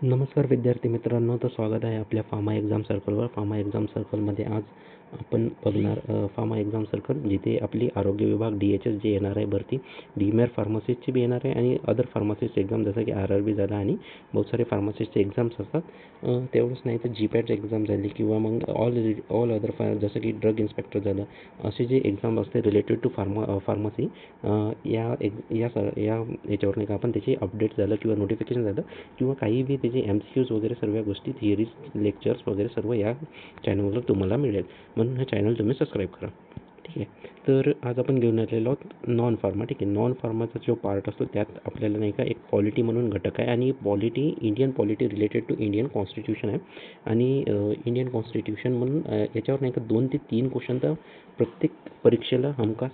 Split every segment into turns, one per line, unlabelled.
नमस्कार विद्यार्थी मित्रांनो, तर स्वागत आहे आपल्या फार्मा एक्झाम सर्कलवर. फार्मा एक्झाम सर्कलमध्ये आज आपण बघणार फार्मा एक्झाम सर्कल, जिथे आपली आरोग्य विभाग DHS जे येणार आहे भरती, DMR फार्मासिस्टची बी येणार आहे आणि अदर फार्मासिस्ट एक्झाम जसं की RRB झाला आणि बहुत सारे फार्मासिस्टचे एक्झाम्स असतात. तेवढंच नाही तर GPAT एक्झाम झाली किंवा मग ऑल अदर जसं की ड्रग इन्स्पेक्टर झालं, असे जे एक्झाम असते रिलेटेड टू फार्मसी, याच्यावर नाही का आपण त्याची अपडेट झालं किंवा नोटिफिकेशन झालं किंवा काही बी त्याचे MCQs वगैरे सर्व गोष्टी, थिअरीज, लेक्चर्स वगैरे सर्व या चॅनलवर तुम्हाला मिळेल. म्हणून हे चॅनल तुम्ही सबस्क्राईब करा. ठीक आहे. तर आज आपण घेऊन आलेलो आहोत नॉन फार्मा. ठीक आहे. नॉन फार्माचा जो पार्ट असतो त्यात आपल्याला नाही का एक पॉलिटी म्हणून घटक आहे आणि polity, Indian polity related to Indian constitution आहे आणि इंडियन कॉन्स्टिट्यूशन म्हणून याच्यावर नाही का 2 ते 3 क्वेश्चन तर प्रत्येक परीक्षेला हमखास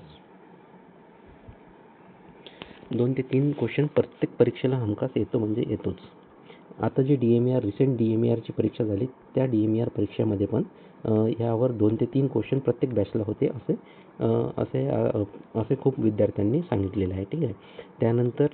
2 ते 3 क्वेश्चन प्रत्येक परीक्षेला हमखास येतो म्हणजे येतोच. आता जी DMER रिसेंट DMERची परीक्षा झाली, त्या DMER परीक्षेमध्ये पण यावर 2 ते 3 क्वेश्चन प्रत्येक बॅचला होते असे खूप विद्यार्थ्यांनी सांगितलेलं आहे. ठीक आहे. त्यानंतर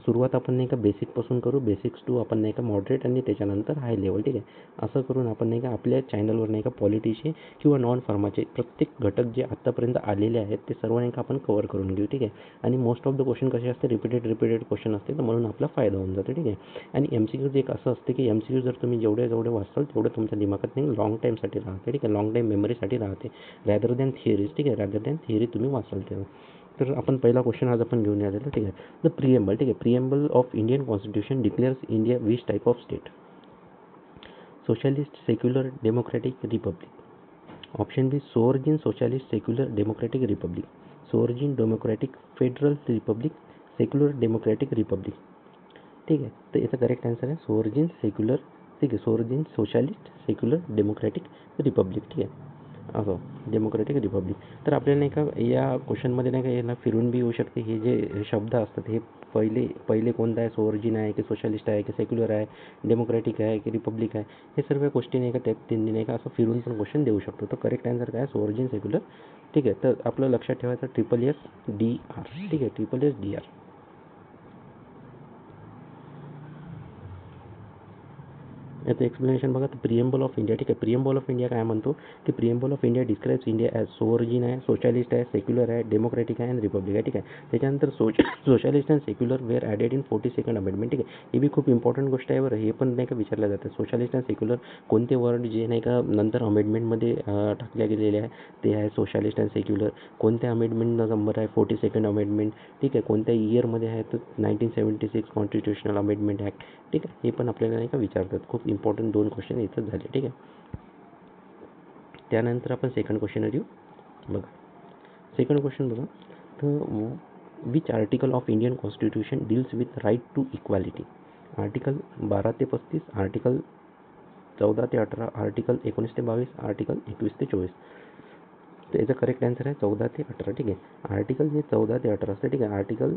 सुरुवात आपण नाही का बेसिकपासून करू. बेसिक्स टू आपण नाही का मॉडरेट आणि त्याच्यानंतर हाय लेवल. ठीक आहे. असं करून आपण नाही का आपल्या चॅनलवर नाही का पॉलिटीचे किंवा नॉन फार्माचे प्रत्येक घटक जे आत्तापर्यंत आलेले आहेत ते सर्व नाही का आपण कव्हर करून घेऊ. ठीक आहे. आणि मोस्ट ऑफ द क्वेश्चन कसे असते, रिपीटेड क्वेश्चन असते, तर म्हणून आपला फायदा होऊन जातो. ठीक आहे. आणि MCQज एक असं असते की MCQ जर तुम्ही जेवढे वाचाल तेवढं तुमच्या दिमागात नाही लॉंग टाईमसाठी राहते. ठीक आहे. लॉंग टाईम मेमरीसाठी राहते रॅदर दॅन थिअरीज. ठीक आहे. रॅदर दॅन थिअरी तुम्ही वाचाल तेव्हा. तर आपण पहिला क्वेश्चन आज आपण घेऊन आलेलो. ठीक आहे. The preamble. ठीक आहे. Preamble of Indian constitution declares India which type of state? Socialist, secular, democratic, republic. Option B sovereign, socialist, secular, democratic, republic. Sovereign, democratic, federal, republic, secular, democratic, republic. ठीक आहे. तर याचा करेक्ट आन्सर आहे सोअर्जिन, secular. ठीक आहे. सोअर्जिन, socialist, secular, democratic, republic. ठीक आहे. असं डेमोक्रॅटिक, रिपब्लिक. तर आपल्याला नाही का या क्वेश्चनमध्ये नाही का याला फिरून बी येऊ शकते. हे जे शब्द असतात हे पहिले कोणता आहे, सोअर्जिन आहे की सोशलिस्ट आहे की सेक्युलर आहे, डेमोक्रॅटिक आहे की रिपब्लिक आहे, हे सर्व गोष्टी नाही का त्या त्यांनी नाही का असं फिरून पण क्वेश्चन देऊ शकतो. तर करेक्ट आन्सर काय, सोअर्जिन, सेक्युलर. ठीक आहे. तर आपलं लक्षात ठेवायचं SSDR. ठीक आहे. SSDR. याचं एक्सप्लेनेशन बघा. तर प्रिएम्बल ऑफ इंडिया. ठीक आहे. प्रिएम्बल ऑफ इंडिया काय म्हणतो की preamble of India describes India as sovereign आहे, सोशलिस्ट आहे, सेक्युलर आहे, डेमोक्रॅटिक आहे आणि रिपब्लिक आहे. ठीक आहे. त्याच्यानंतर socialist and secular were added in 42nd amendment. ठीक आहे. ही बी खूप इम्पॉर्टंट गोष्ट आहे बरं. हे पण नाही का विचारलं जातं, सोशलिस्ट अँड सेक्युलर कोणते वर्ड जे नाही का नंतर अमेंडमेंटमध्ये टाकल्या गेलेले आहे ते आहे सोशलिस्ट अँड सेक्युलर. कोणत्या अमेंडमेंट नंबर आहे, 42nd अमेंडमेंट. ठीक आहे. कोणत्या इयरमध्ये आहे तर 1976 कॉन्स्टिट्यूशनल अमेंडमेंट ॲक्ट. ठीक आहे. हे पण आपल्याला नाही का विचारतात. खूप इम्पॉर्टंट 2 क्वेश्चन इथं झाले. ठीक आहे. त्यानंतर आपण सेकंड क्वेश्चन येऊ. बघा. सेकंड क्वेश्चन बघा. तर which article of Indian constitution deals with right to equality? Article 12 ते 35, आर्टिकल 14 ते 18, आर्टिकल 19 ते 22, आर्टिकल 21 ते 24. तर याचा करेक्ट आन्सर आहे 14 ते 18. ठीक आहे. आर्टिकल जे 14 ते 18 असते. ठीक आहे.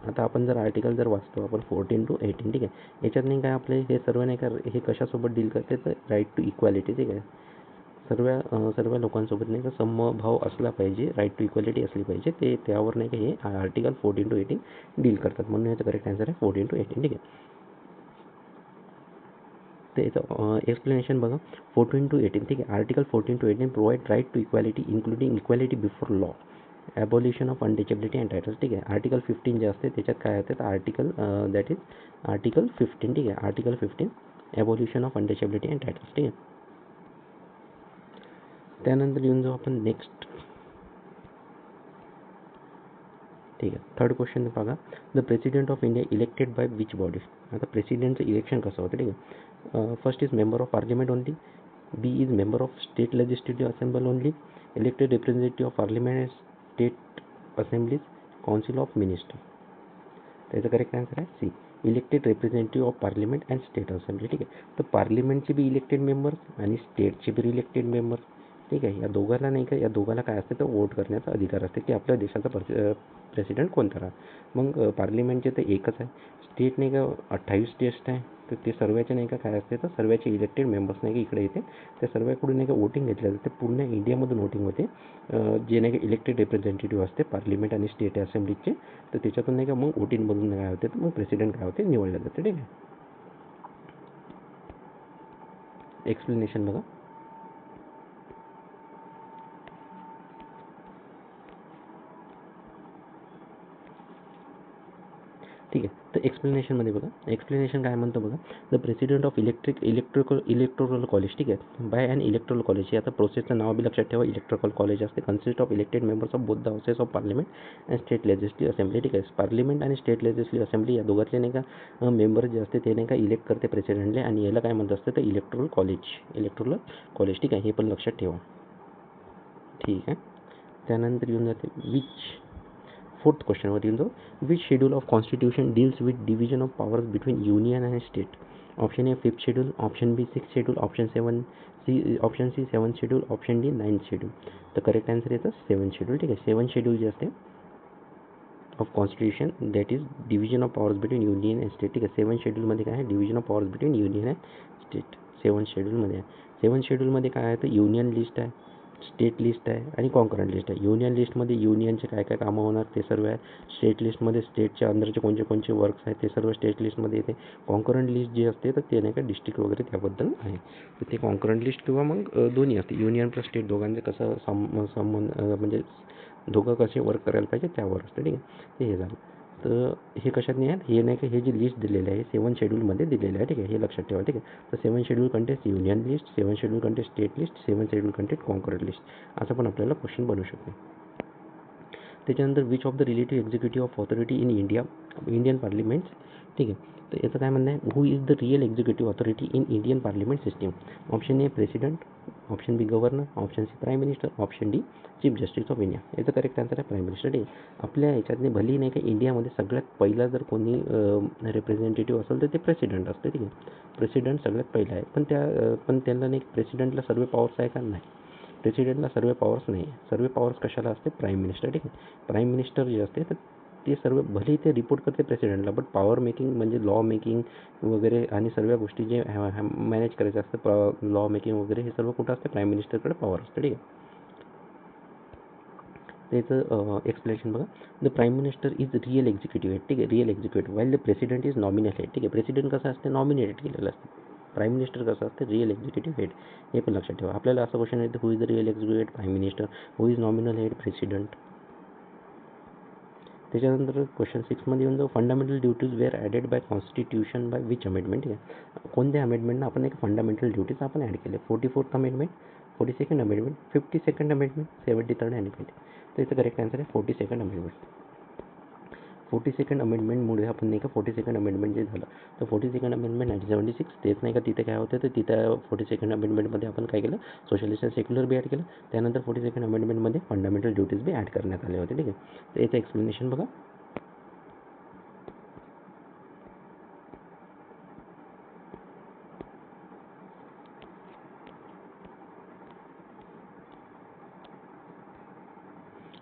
आता आपण जर आर्टिकल जर वाचतो आपण 14 to 18. ठीक आहे. याच्यात नाही काय आपले हे सर्व नाही का हे कशासोबत डील करते तर राईट टू इक्वॅलिटी. ठीक आहे. सर्व लोकांसोबत नाही का समभाव असला पाहिजे, राईट टू इक्वॅलिटी असली पाहिजे, ते त्यावर नाही का हे आर्टिकल 14 to 18 डील करतात. म्हणून याचं करेक्ट आन्सर आहे 14 to 18. ठीक आहे. तर याचं एक्सप्लेनेशन बघा. 14 to 18. ठीक आहे. Article 14 to 18 provide right to equality including equality before law, abolition of untouchability and titles. ठीक आहे. आर्टिकल 15 जे असते त्याच्यात काय होते तर आर्टिकल दॅट इज आर्टिकल 15. ठीक आहे. Article 15 abolition of untouchability and titles. ठीक आहे. त्यानंतर येऊन जाऊ आपण नेक्स्ट. ठीक आहे. थर्ड क्वेश्चन बघा. The president of India elected by which body? आता प्रेसिडेंटचं इलेक्शन कसं होतं? ठीक आहे. First is member of parliament only, B is member of state legislative assembly only, elected representative of parliament and state assemblies, council of minister. त्याचं correct answer आहे C, elected representative of parliament and state assembly. ठीक आहे. तर पार्लिमेंटचे be elected members आणि स्टेटचे be elected members. ठीक आहे. या दोघाला नाही का, या दोघाला काय असते तर वोट करण्याचा अधिकार असते की आपल्या देशाचा प्रेसिडेंट कोणता राहा. मग पार्लिमेंटचे तर एकच आहे. स्टेट नाही का 28 स्टेट्स आहे, तर ते सर्वांचे नाही का काय असते तर सर्वांचे इलेक्टेड मेंबर्स नाही का इकडे येते. त्या सर्वांकडून नाही का वोटिंग घेतल्या जाते. पूर्ण इंडियामधून वोटिंग होते. जे नाही का इलेक्टेड रिप्रेझेंटेटिव्ह असते पार्लिमेंट आणि स्टेट असेंब्लीचे, तर त्याच्यातून नाही का मग वोटिंगमधून काय होते तर मग प्रेसिडेंट काय होते निवडले जाते. ठीक आहे. एक्सप्लेनेशन बघा. ठीक आहे. तर एक्सप्लेनेशनमध्ये बघा, एक्सप्लेनेशन काय म्हणतो बघा, the president of electoral college, ठीक आहे, बाय अँड इलेक्ट्रोरल कॉलेज. हे आता प्रोसेसचं नाव बी लक्षात ठेवा. इलेक्ट्रिकल कॉलेज असते, consist of elected members of both the houses of parliament and state legislative assembly. ठीक आहे, पार्लिमेंट आणि स्टेट लेजिस्लेटिव्ह असेंब्ली या दोघातले नाही का मेंबर जे असते ते नाही का इलेक्ट करते प्रेसिडेंटले, आणि याला काय म्हणत असते तर इलेक्ट्रोरल कॉलेज. ठीक आहे, हे पण लक्षात ठेवा. ठीक आहे. त्यानंतर येऊन जाते फोर्थ क्वेश्चनवर येऊन जाऊ. Which schedule of constitution deals with division of powers between union and state. Option A 5th schedule, option B 6th schedule, option C 7th schedule, option D 9th schedule. तर करेक्ट आन्सर येतं 7th schedule. ठीक आहे, 7th schedule जे असते of constitution that is division of powers between union and state. ठीक आहे, 7th शेड्यूलमध्ये काय आहे, division of powers between union and state 7th शेड्यूलमध्ये आहे. 7th शेड्यूलमध्ये काय आहे तर युनियन लिस्ट आहे, स्टेट लिस्ट आहे आणि कॉन्करंट लिस्ट आहे. युनियन लिस्टमध्ये युनियनचे काय काय कामं होणार ते सर्व आहे. स्टेट लिस्टमध्ये स्टेटच्या अंदरचे कोणते वर्क्स आहेत ते सर्व स्टेट लिस्टमध्ये येते. कॉन्करंट लिस्ट जे असते तर ते नाही का डिस्ट्रिक्ट वगैरे त्याबद्दल आहे. तर ते कॉन्करंट लिस्ट किंवा मग दोन्ही असते, युनियन प्लस स्टेट दोघांचे कसं संबंध म्हणजे दोघं कसे वर्क करायला पाहिजे त्यावर असतं. ठीक आहे, ते हे झालं. तर हे कशात नाही आहेत, हे नाही का हे जी लिस्ट दिलेलं आहे 7th शेड्यूलमध्ये दिलेलं आहे. ठीक आहे, हे लक्षात ठेवा. ठीक आहे, तर 7th schedule contest union list, 7th schedule contest state list, 7th schedule contest concurrent list. असं पण आपल्याला क्वेश्चन बनू शकते. त्याच्यानंतर which of the relative executive of authority in Indian parliaments. ठीक आहे, तर याचं काय म्हणणं आहे, who is the real executive authority in Indian parliament system. Option A president, option B governor, option C prime minister, option D chief justice of India. याचं correct answer आहे prime minister. ठीक आहे, आपल्या याच्यातनी भली नाही का इंडियामध्ये सगळ्यात पहिला जर कोणी रिप्रेझेंटेटिव्ह असेल तर ते प्रेसिडेंट असते. ठीक आहे, प्रेसिडेंट सगळ्यात पहिला आहे, पण त्यांना नाही प्रेसिडेंटला सर्व पॉवर्स आहे का, नाही. प्रेसिडेंटला सर्व पॉवर्स नाही आहे. सर्व पॉवर्स कशाला असते, प्राईम मिनिस्टर. ठीक आहे, प्राईम मिनिस्टर जे असते तर ते सर्व भले ते रिपोर्ट करते प्रेसिडेंटला, बट पॉवर मेकिंग म्हणजे लॉ मेकिंग वगैरे आणि सर्व गोष्टी जे मॅनेज करायचं असतं, लॉ मेकिंग वगैरे हे सर्व कुठं असते, प्राईम मिनिस्टरकडे पॉवर असते. ठीक आहे, त्याचं एक्सप्लेनेशन बघा. The prime minister is real executive head. ठीक आहे, real executive while the president is nominal head. ठीक आहे, प्रेसिडेंट कसं असते, नॉमिनेटेड केलेलं असते. प्राईम मिनिस्टर कसं असते, रिअल एक्झिक्युटिव्ह हेड. हे पण लक्षात ठेवा. आपल्याला असं क्वेश्चन येतं, who is the real executive head, prime minister. Who is nominal head, president. त्याच्यानंतर क्वेश्चन 6मध्ये येऊन जाऊ. Fundamental duties were added by constitution by which amendment. ठीक आहे, कोणत्या अमेंडमेंटनं आपण एक फंडामेंटल ड्युटीज आपण ॲड केले. 44th amendment, 42nd amendment, 52nd amendment, 73rd amendment. तर याचं करेक्ट आन्सर आहे 42nd अमेंडमेंट. 42nd अमेंडमेंटमुळे आपण नाही का 42nd अमेंडमेंट जे झालं तर 42nd अमेंडमेंट 1976 तेच नाही का तिथे काय होतं तर तिथं 42nd अमेंडमेंटमध्ये आपण काय केलं, socialist and secular be add केलं. त्यानंतर 42nd अमेंडमेंटमध्ये फंडामेंटल ड्युटीज बी ॲड करण्यात आले होते. ठीक आहे, तर याचं एक्सप्लेनेशन बघा.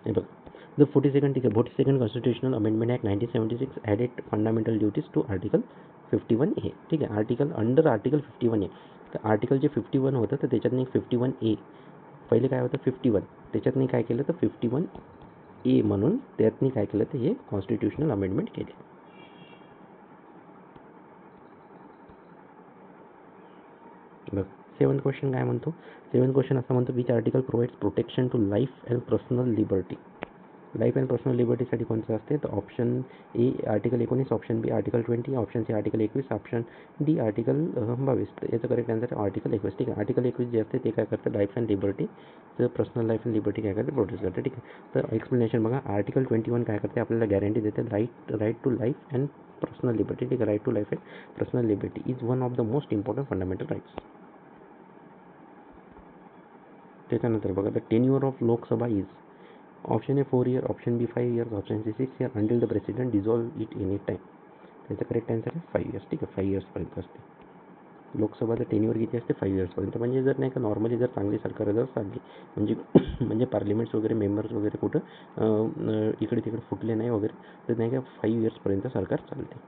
हे बघ, द 42nd, ठीक आहे, 42nd constitutional amendment act 1976 added fundamental duties to article 51A. ठीक आहे, अंडर आर्टिकल 51A. तर आर्टिकल जे 51 होतं तर त्याच्यात नाही 51A. पहिले काय होतं 51, त्याच्यात नाही काय केलं तर 51A म्हणून त्यातनी काय केलं तर हे कॉन्स्टिट्यूशनल अमेंडमेंट केले. बघ, 7th क्वेश्चन काय म्हणतो. 7th क्वेश्चन असं म्हणतो, which article provides protection to life and personal liberty. Life and personal लिबर्टीसाठी कोणतं असते तर option A article 19, option B article 20, option C article 21, option D article 22. तर याचं करेक्ट आन्सर आहे आर्टिकल 21. ठीक आहे, आर्टिकल 21 जे असते ते काय करतं, लाईफ अँड लिबर्टी, तर पर्सनल लाईफ अँड लिबर्टी काय करते, प्रोटेक्ट करते. ठीक आहे, तर एक्सप्लेनेशन बघा. आर्टिकल 21 काय करते, आपल्याला गॅरंटी देते right to life and personal liberty. ठीक आहे, right to life and personal liberty is one of the most important fundamental rights. त्याच्यानंतर बघा, the tenure of Lok Sabha is. Option A 4 year, option B 5 years, option C 6 year until the president dissolve it any time. त्याचं correct answer आहे 5 years. ठीक आहे, 5 yearsपर्यंत असते लोकसभाचं tenure. किती असते, 5 yearsपर्यंत. म्हणजे जर नाही का नॉर्मली जर चांगली सरकार जर चालली म्हणजे म्हणजे पार्लिमेंट्स वगैरे मेंबर्स वगैरे कुठं इकडे तिकडे फुटले नाही वगैरे तर नाही का 5 yearsपर्यंत सरकार चालते.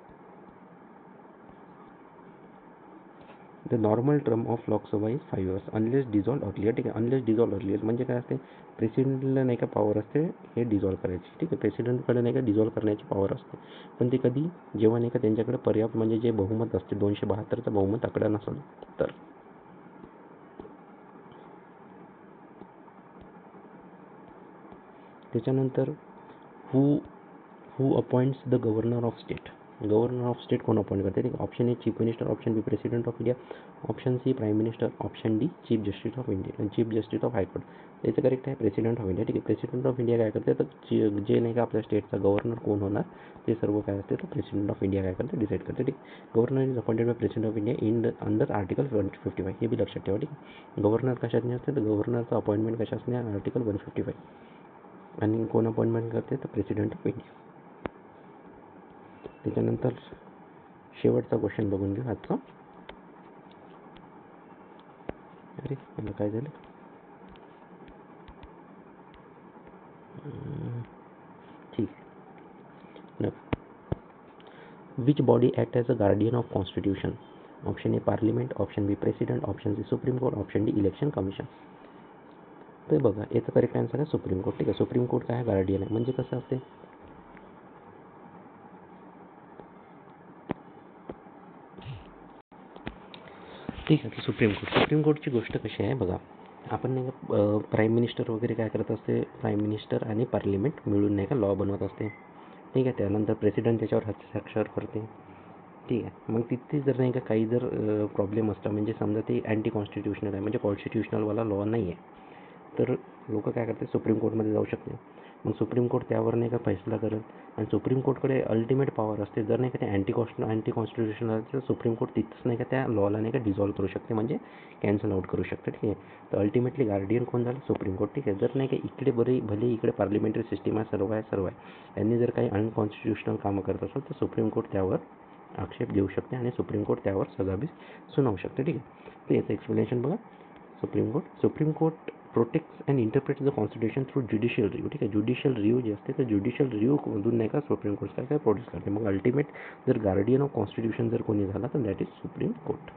The normal term of Lok Sabha is 5 years unless dissolve earlier. ठीक आहे, अनलेस डिझॉल्व अर्लियर म्हणजे काय असते, प्रेसिडेंटला नाही का पॉवर असते हे डिझॉल्व करायची. ठीक आहे, प्रेसिडेंटकडे नाही का डिझॉल्व करण्याची पॉवर असते, पण ते कधी जेव्हा नाही का त्यांच्याकडे पर्याप्त म्हणजे जे बहुमत असते 272चं बहुमत आकडा नसेल तर. त्याच्यानंतर who appoints the governor of state. Governor of state कोण अपॉइंट करते? ठीक आहे. Option A chief minister, option B president of India, option C prime minister, option D chief justice of India, chief justice of high court. याचं correct आहे president of India. ठीक आहे. President of India काय करते? तर जे नाही का आपल्या स्टेटचा गव्हर्नर कोण होणार ते सर्व काय असते तर प्रेसिडेंट ऑफ इंडिया काय करते डिसाईड करते. ठीक. Governor is appointed by president of India in under article 155. हे बी लक्षात ठेवा. ठीक आहे. गव्हर्नर कशात नाही असते तर गव्हर्नरचं अपॉइंटमेंट कशात नाही आर्टिकल 155. आणि कोण अपॉइंटमेंट करते तर प्रेसिडेंट ऑफ इंडिया. त्याच्यानंतर शेवटचा क्वेश्चन बघून घेऊ आजचा. अरे मला काय झालं? ठीक आहे. Which body act as a guardian of constitution? Option A parliament, option B president, option C supreme court, option D election commission. तर बघा याचं करेक्ट आन्सर आहे सुप्रीम कोर्ट. ठीक आहे. सुप्रीम कोर्ट काय गार्डियन आहे म्हणजे कसं असते ठीक आहे. सुप्रीम कोर्टची गोष्ट कशी आहे बघा. आपण नाही का प्राईम मिनिस्टर वगैरे काय करत असते, प्राईम मिनिस्टर आणि पार्लिमेंट मिळून नाही का लॉ बनवत असते. ठीक आहे. त्यानंतर प्रेसिडेंट त्याच्यावर हस्ताक्षर करते. ठीक आहे. मग तिथे जर नाही का काही जर प्रॉब्लेम असला म्हणजे समजा ते अँटी कॉन्स्टिट्युशनल आहे म्हणजे कॉन्स्टिट्युशनलवाला लॉ नाही आहे तर लोक काय करतात सुप्रीम कोर्टमध्ये जाऊ शकते. मग सुप्रीम कोर्ट त्यावर नाही का फैसला करेल आणि सुप्रीम कोर्टकडे अल्टिमेट पॉवर असते. जर नाही का ते अँटी कॉन्स्टिट्युशनल तर सुप्रीम कोर्ट तिथंच नाही का त्या लॉला नाही का डिझॉल्व करू शकते म्हणजे कॅन्सल आउट करू शकते. ठीक आहे. तर अल्टिमेटली गार्डियन कोण झालं सुप्रीम कोर्ट. ठीक आहे. जर नाही का इकडे भले इकडे पार्लिमेंटरी सिस्टीम आहे सर्व आहे यांनी जर काही अनकॉन्स्टिट्युशनल कामं करत असेल तर सुप्रीम कोर्ट त्यावर आक्षेप घेऊ शकते आणि सुप्रीम कोर्ट त्यावर सजा बी सुनावू शकते. ठीक आहे. तर याचं एक्सप्लेनेशन बघा. Supreme court protects and interprets the constitution through judicial review. ठीक आहे. ज्युडिशियल रिव्ह्यू जे असते तर ज्युडिशियल रिव्ह्यूमधून नाही का सुप्रीम कोर्ट काय प्रोड्यूस करते. मग अल्टिमेट जर गार्डियन ऑफ कॉन्स्टिट्यूशन जर कोणी झाला तर दॅट इज सुप्रीम कोर्ट.